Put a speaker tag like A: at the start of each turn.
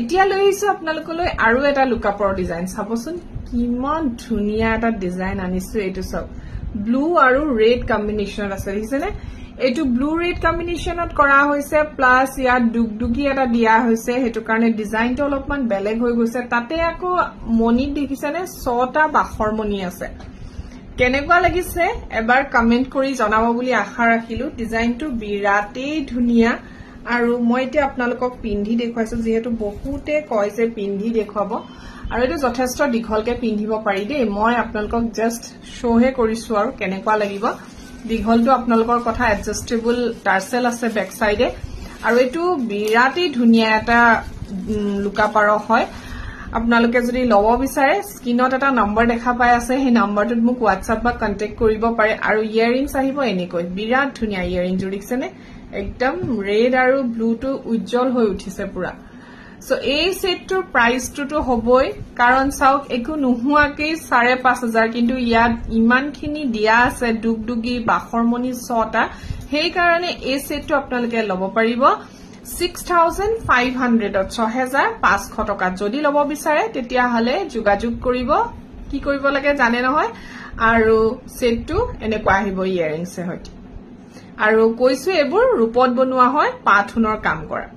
A: এতিয়া লৈ আহিছো আপোনালোকলৈ আৰু এটা লুকাপৰ ডিজাইন চাবচোন কিমান ধুনিয়া এটা ডিজাইন আনিছো এইটো সব ব্লু আৰু ৰেড কম্বিনেশনত আছে দিছেনে এইটো ব্লু ৰেড কম্বিনেশনত কৰা হৈছে প্লাস ইয়াত দুগদুগি এটা দিয়া হৈছে হেতু কাৰণে ডিজাইনটো অলপমান বেলেগ হৈ গৈছে তাতে আকৌ মনি দেখিছেনে 6টা বাখৰ মনি আছে কেনেকুৱা লাগিছে এবাৰ কমেন্ট কৰি জনাব বুলি আশা ৰাখিলো ডিজাইনটো বিৰাটেই ধুনিয়া আৰু মই এতিয়া আপোনালোকক পিন্ধি দেখুৱাইছো যেহেতু বহুতে কয় যে পিন্ধি দেখুৱাব আৰু এটো যথেষ্ট দীঘলকে পিন্ধিব পাৰি দেই মই আপোনালোকক জাস্ট শোহে কৰিছো আৰু কেনেকুৱা লাগিব দীঘলটো আপোনালোকৰ কথা এডজাস্টেবল টাৰ্সেল আছে বেক সাইডে আৰু এটো বিৰাটেই ধুনিয়া এটা লুকাপাৰ হয় আপোনালোকে যদি লব বিচাৰে স্ক্ৰিনত এটা নম্বৰ দেখা পাই আছে সেই নম্বৰটোত মোক WhatsApp বা কন্টাক্ট কৰিব পাৰে আৰু ইয়াৰিংছ আহিব এনেকৈ বিৰাট ধুনিয়া ইয়াৰিং জুৰিছেনে একদম ৰেড আৰু ব্লু টু উজ্জ্বল হৈ উঠিছে পুৰা সো এই সেটটোৰ প্ৰাইসটো হবই কাৰণ চাওক একো নোহুৱাকৈ ৫,৫০০ কিন্তু ইয়াত ইমানখিনি দিয়া আছে দুগদুগি বাখৰমনি 6টা সেই কাৰণে এই সেটটো আপোনালোকে লব পাৰিব 6,500 6,৫০০ টকা যদি লব বিচাৰে তেতিয়া হলে যোগাযোগ কৰিব কি কৰিব লাগে জানে নহয় আৰু সেটটো এনেকুৱা আহিব ইয়াৰিংছে হয় আৰু কৈছো এবোৰ ৰূপত বনোৱা হয় পাথুনৰ কাম কৰা